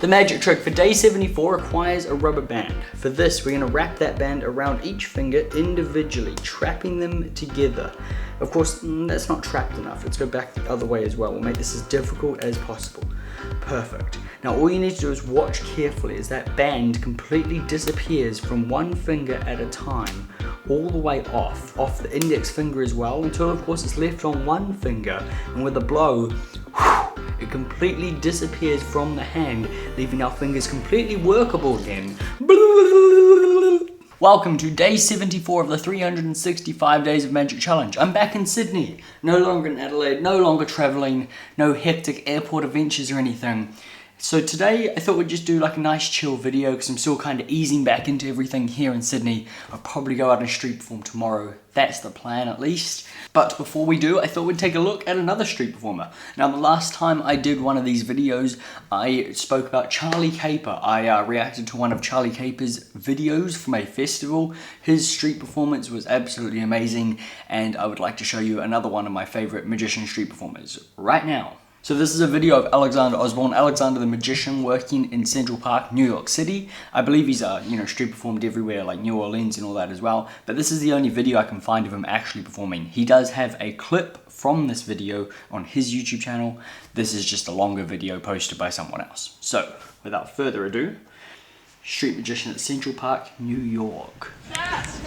The magic trick for day 74 requires a rubber band. For this, we're going to wrap that band around each finger individually, trapping them together. Of course, that's not trapped enough. Let's go back the other way as well. We'll make this as difficult as possible. Perfect. Now all you need to do is watch carefully as that band completely disappears from one finger at a time, all the way off the index finger as well, until of course it's left on one finger, and with a blow, it completely disappears from the hand, leaving our fingers completely workable again. Welcome to day 74 of the 365 Days of Magic Challenge. I'm back in Sydney, no longer in Adelaide, no longer travelling, no hectic airport adventures or anything. So today I thought we'd just do like a nice chill video because I'm still kind of easing back into everything here in Sydney. I'll probably go out and street perform tomorrow. That's the plan at least. But before we do, I thought we'd take a look at another street performer. Now the last time I did one of these videos, I spoke about Charlie Caper. I reacted to one of Charlie Caper's videos from a festival. His street performance was absolutely amazing, and I would like to show you another one of my favorite magician street performers right now. So this is a video of Alexander Osborne, Alexander the Magician, working in Central Park, New York City. I believe he's street performed everywhere like New Orleans and all that as well, but this is the only video I can find of him actually performing. He does have a clip from this video on his YouTube channel. This is just a longer video posted by someone else. So without further ado, street magician at Central Park, New York. Yes!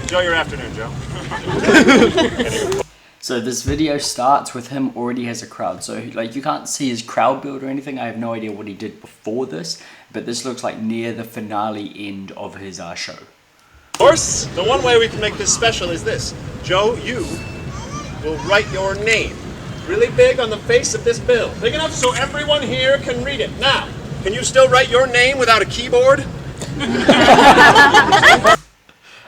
Enjoy your afternoon, Joe. So this video starts with him already has a crowd. So like you can't see his crowd build or anything. I have no idea what he did before this, but this looks like near the finale end of his show. Of course, the one way we can make this special is this. Joe, you will write your name really big on the face of this bill. Big enough so everyone here can read it. Now, can you still write your name without a keyboard?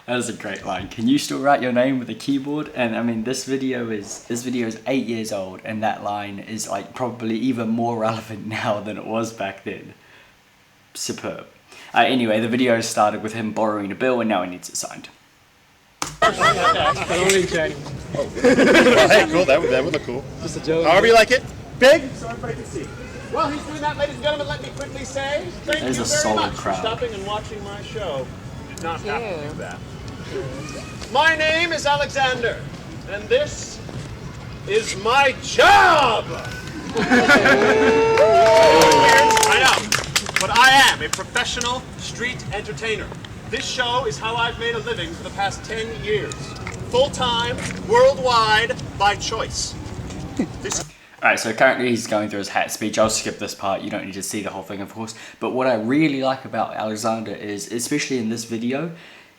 That is a great line. Can you still write your name with a keyboard? And I mean, this video is 8 years old, and that line is like probably even more relevant now than it was back then. Superb. Anyway, the video started with him borrowing a bill, and now he needs it signed. Oh, hey, cool. That would look cool. Just a joke. However you like it. Big, so everybody can see. While he's doing that, ladies and gentlemen, let me quickly say thank you very much for stopping and watching my show. You did not have to do that. My name is Alexander, and this is my job! I know, but I am a professional street entertainer. This show is how I've made a living for the past 10 years. Full-time, worldwide, by choice. Alright, so currently he's going through his hat speech. I'll skip this part, you don't need to see the whole thing of course. But what I really like about Alexander is, especially in this video,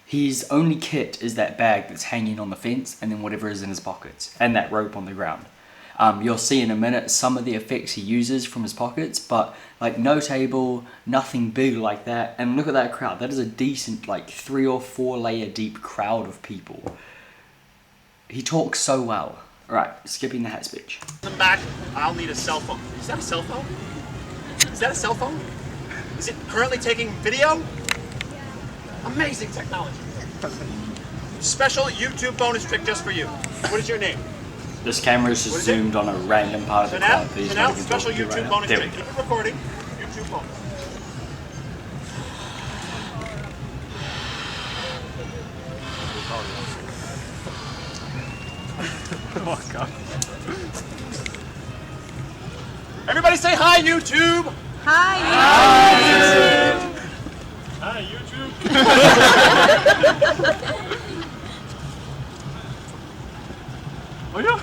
his only kit is that bag that's hanging on the fence and then whatever is in his pockets and that rope on the ground. You'll see in a minute some of the effects he uses from his pockets, but like no table, nothing big like that. And look at that crowd. That is a decent like 3 or 4 layer deep crowd of people. He talks so well. Alright, skipping the hat speech. Come back, I'll need a cell phone. Is that a cell phone? Is that a cell phone? Is it currently taking video? Amazing technology. Special YouTube bonus trick just for you. What is your name? This camera is just zoomed on a random part of the crowd. Chanel, special YouTube bonus trick. Keep it recording. YouTube bonus. Oh God. Everybody say hi, YouTube! Hi, YouTube! Hi, YouTube! Oh yeah?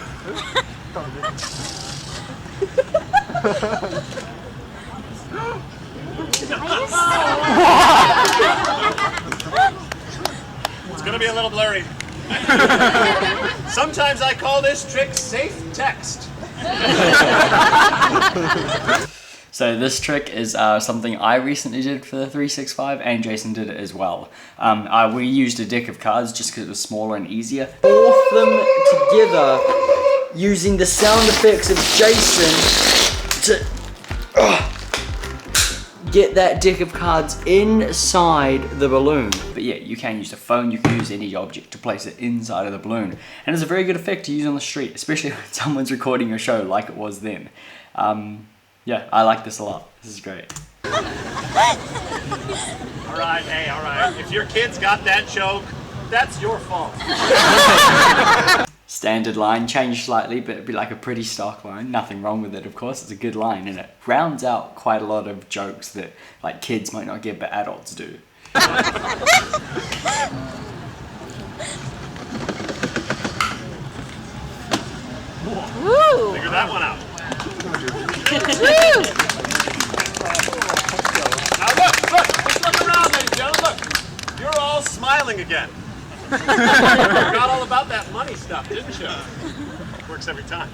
It's gonna be a little blurry. Sometimes I call this trick safe text. So this trick is something I recently did for the 365 and Jason did it as well. We used a deck of cards just because it was smaller and easier. Morph them together using the sound effects of Jason to get that deck of cards inside the balloon. But yeah, you can use the phone, you can use any object to place it inside of the balloon. And it's a very good effect to use on the street, especially when someone's recording your show like it was then. Yeah, I like this a lot. This is great. Alright, hey, alright. If your kids got that joke, that's your fault. Standard line, changed slightly, but it'd be like a pretty stock line. Nothing wrong with it, of course. It's a good line, and it rounds out quite a lot of jokes that like kids might not get, but adults do. Woo! Figure that one out. Woo! Now look, just look around, ladies and gentlemen, look. You're all smiling again. You forgot all about that money stuff, didn't you? Works every time.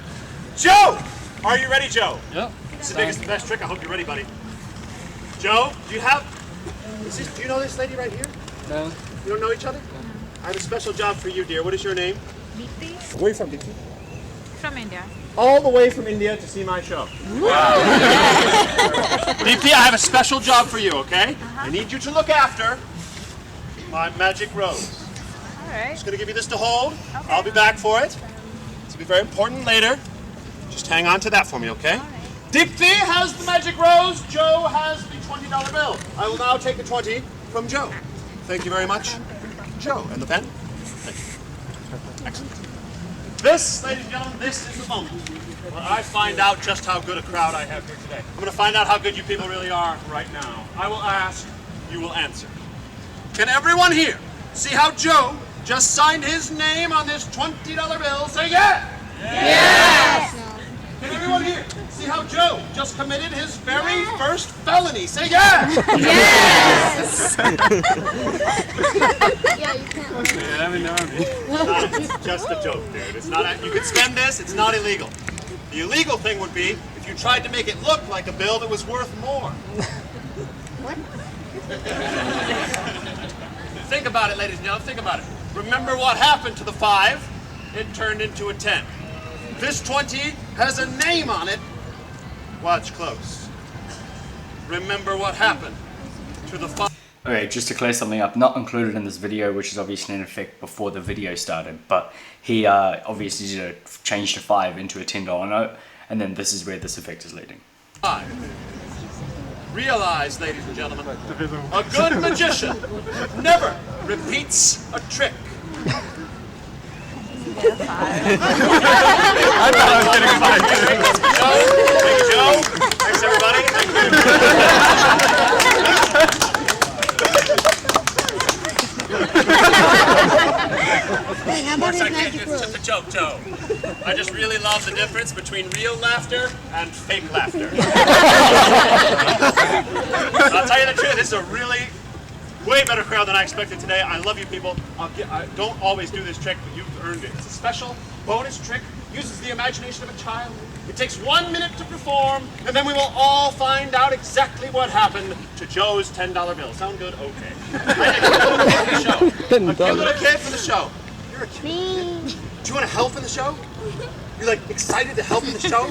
Joe! Are you ready, Joe? Yep. It's the biggest and best trick. I hope you're ready, buddy. Joe, do you know this lady right here? No. You don't know each other? I have a special job for you, dear. What is your name? Deepti Where are you from, Dixie? from India. All the way from India to see my show. Wow. Deepti, I have a special job for you, okay? I need you to look after my magic rose. All right. Just gonna give you this to hold. Okay. I'll be back for it. This will be very important later. Just hang on to that for me, okay? All right. Deepti has the magic rose. Joe has the $20 bill. I will now take the 20 from Joe. Thank you very much. Joe, and the pen? Thank you. Excellent. This, ladies and gentlemen, this is the moment where I find out just how good a crowd I have here today. I'm going to find out how good you people really are right now. I will ask, you will answer. Can everyone here see how Joe just signed his name on this $20 bill? Say yes! Yes! Can everyone here see how Joe just committed his very first felony? Say yes! Yes! It's just a joke, dude. It's not. You can spend this. It's not illegal. The illegal thing would be if you tried to make it look like a bill that was worth more. What? Think about it, ladies and gentlemen. Think about it. Remember what happened to the 5? It turned into a 10. This 20 has a name on it. Watch close. Remember what happened to the 5. Okay, just to clear something up, not included in this video, which is obviously in effect before the video started, but he obviously did a change to 5 into a $10 note, and then this is where this effect is leading. 5. Realize, ladies and gentlemen, a good magician never repeats a trick. I thought I was getting 5. Thank you, Joe. Thanks, everybody. Thank you. Hey, how about his magic It's rose? just a joke, Joe. I just really love the difference between real laughter and fake laughter. I'll tell you the truth, this is a really way better crowd than I expected today. I love you people. I don't always do this trick, but you've earned it. It's a special bonus trick. Uses the imagination of a child. It takes 1 minute to perform, and then we will all find out exactly what happened to Joe's $10 bill. Sound good? Okay. I think a little kid for the show. A cute little kid for the show. You're a cute kid. Do you want to help in the show? You're like excited to help in the show?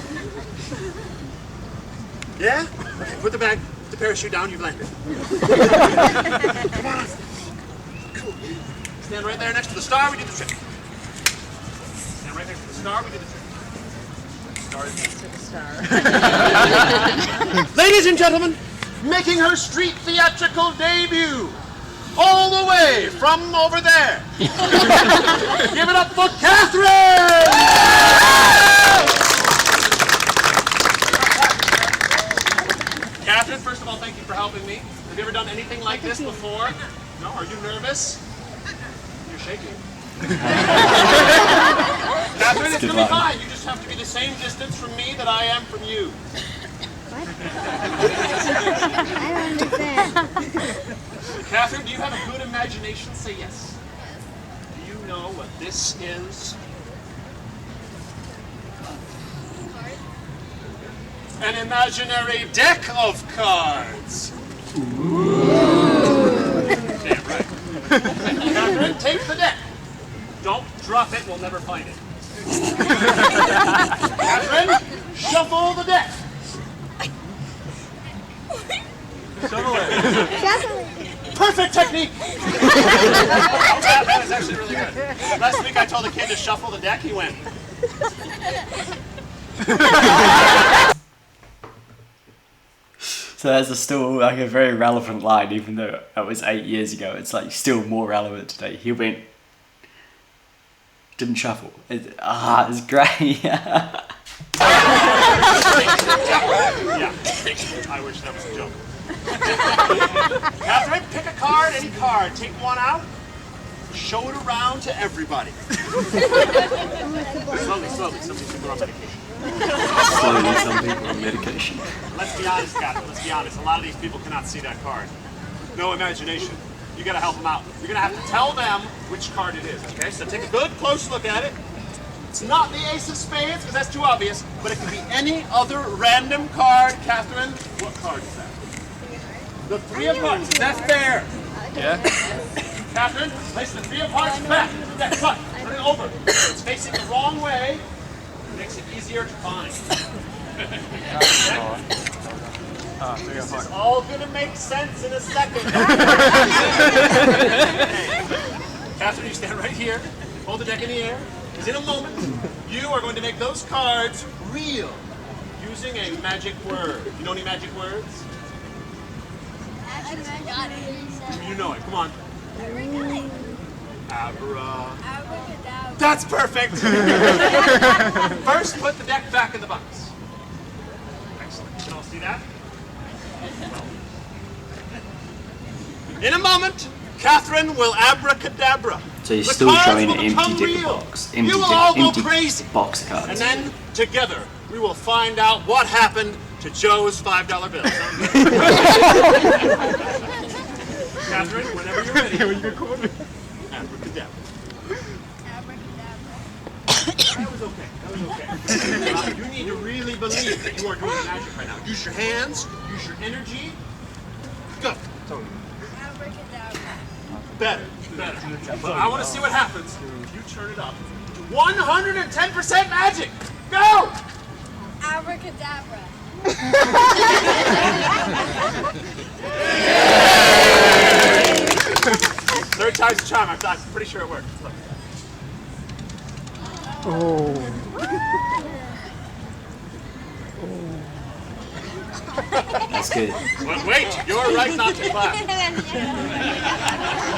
Yeah? Okay, put the bag, put the parachute down, you've landed. Come on. Cool. Stand right there next to the star, we did the trick. Stand right next to the star, we did the trick. Ladies and gentlemen, making her street theatrical debut, all the way from over there. Give it up for Catherine! Catherine, first of all, thank you for helping me. Have you ever done anything like this before? No? Are you nervous? You're shaking. Catherine, it's gonna be fine. You just have to be the same distance from me that I am from you. What? I don't understand. Catherine, do you have a good imagination? Say yes. Do you know what this is? An imaginary deck of cards. Damn right. Catherine, take the deck. Don't drop it, we'll never find it. Catherine, shuffle the deck. Shuffle it. Shuffle it. Perfect technique. That is actually really good. Last week I told a kid to shuffle the deck, he went. So that's still like a very relevant line, even though that was 8 years ago. It's like still more relevant today. He went, didn't shuffle. It's great. Yeah, I wish that was a joke. Catherine, pick a card, any card. Take one out. Show it around to everybody. Slowly. Some people are on medication. Slowly, some people on medication. Let's be honest, Catherine. Let's be honest. A lot of these people cannot see that card. No imagination. You gotta help them out. You're gonna have to tell them which card it is, okay? So take a good, close look at it. It's not the Ace of Spades, because that's too obvious, but it could be any other random card. Catherine, what card is that? The Three of Hearts. Is that fair? Yeah. Catherine, place the Three of Hearts back. That's right. Turn it over. It's facing the wrong way. It makes it easier to find. This is all gonna make sense in a second. Catherine, you stand right here. Hold the deck in the air. Because in a moment, you are going to make those cards real using a magic word. You know any magic words? You know it. Come on. Abra. That's perfect. First, put the deck back in the box. Excellent. You can all see that? In a moment, Catherine will abracadabra. So you're The still cards showing will an empty become deck real. of box. Empty You will all go empty crazy. box of cards. And then, together, we will find out what happened to Joe's $5 bill. Catherine, whenever you're ready. Abracadabra. That was okay. You need to really believe that you are doing magic right now. Use your hands. Use your energy. Go. Better. But I want to see what happens if you turn it up to 110% magic. Go! Abracadabra. Third time's a charm. I'm pretty sure it worked. That's good. But wait, you're right not to clap.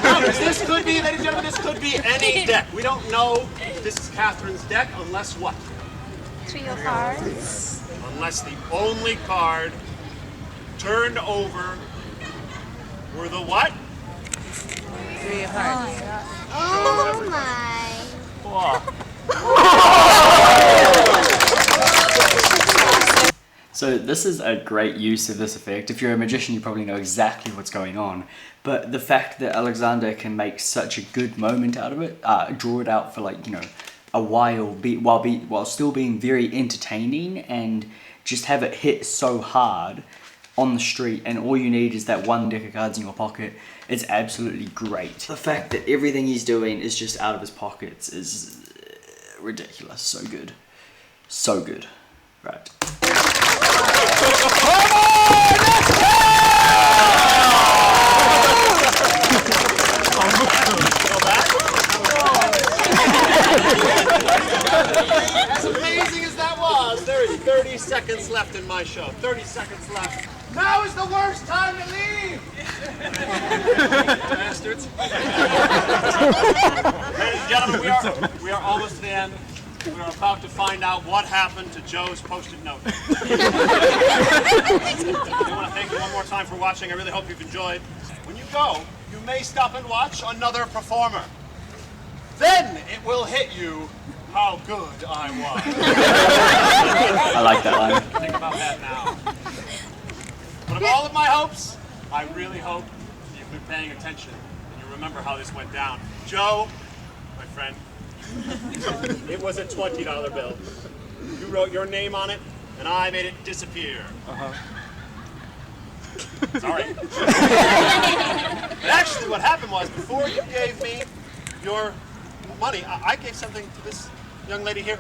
No, 'cause this could be, ladies and gentlemen, this could be any deck. We don't know if this is Catherine's deck unless what? Three of Hearts. Unless the only card turned over were the what? Three of Hearts. Oh my. So this is a great use of this effect. If you're a magician, you probably know exactly what's going on. But the fact that Alexander can make such a good moment out of it, draw it out for like, you know, a while, while still being very entertaining, and just have it hit so hard on the street, and all you need is that one deck of cards in your pocket. It's absolutely great. The fact that everything he's doing is just out of his pockets is ridiculous. So good. So good. Right. As amazing as that was, there is 30 seconds left in my show. 30 seconds left. Now is the worst time to leave! Bastards. Ladies and gentlemen, we are almost to the end. We are about to find out what happened to Joe's post-it note. I want to thank you one more time for watching. I really hope you've enjoyed. When you go, you may stop and watch another performer. Then it will hit you how good I was. I like that line. Think about that now. But of all of my hopes, I really hope you've been paying attention and you remember how this went down. Joe, my friend, it was a $20 bill. You wrote your name on it, and I made it disappear. Sorry. But actually, what happened was, before you gave me your money, I gave something to this young lady here.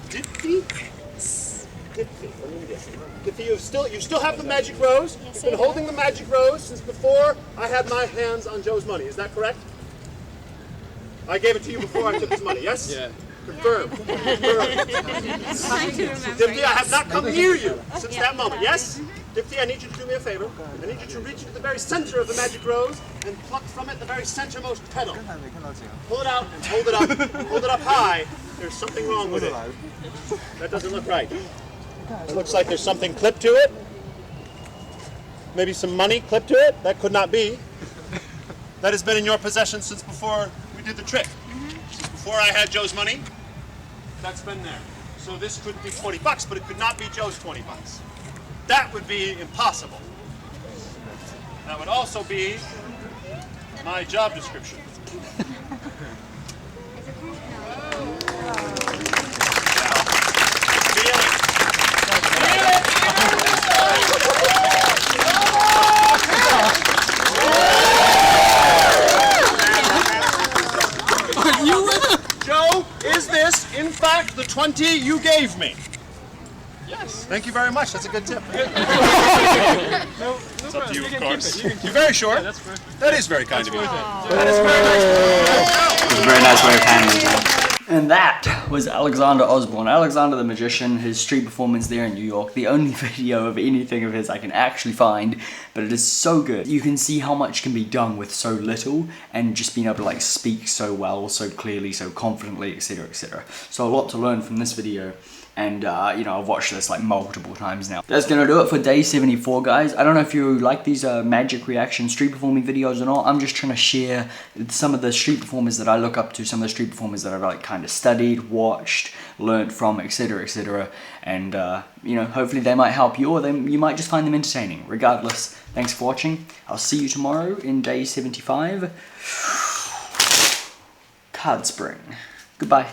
Dipsy? Dipsy. Let me guess. Dipsy, you still have the magic rose. You've been holding the magic rose since before I had my hands on Joe's money. Is that correct? I gave it to you before I took his money, yes? Yeah. Confirmed. Confirmed. Dipsy, I have not come near you since that moment, yes? Dipsy, I need you to do me a favor. I need you to reach into the very center of the magic rose and pluck from it the very centermost petal. Pull it out and hold it up. Hold it up high. There's something wrong with it. That doesn't look right. It looks like there's something clipped to it. Maybe some money clipped to it. That could not be. That has been in your possession since before we did the trick. Since before I had Joe's money, that's been there. So this could be 20 bucks, but it could not be Joe's 20 bucks. That would be impossible. That would also be my job description. Joe, is this, in fact, the 20 you gave me? Yes. Thank you very much. That's a good tip. It's up to you, of course. You're very sure? Yeah, that's that is very kind of you. That is very nice. It's a very nice way of handling it. And that was Alexander Osborne, Alexander the Magician, his street performance there in New York. The only video of anything of his I can actually find, but it is so good. You can see how much can be done with so little, and just being able to like speak so well, so clearly, so confidently, etc, etc. So a lot to learn from this video. And, you know, I've watched this like multiple times now. That's gonna do it for day 74, guys. I don't know if you like these magic reaction street performing videos or not. I'm just trying to share some of the street performers that I look up to, some of the street performers that I've like kind of studied, watched, learned from, etc, etc. And, you know, hopefully they might help you, or you might just find them entertaining. Regardless, thanks for watching. I'll see you tomorrow in day 75. Card Spring. Goodbye.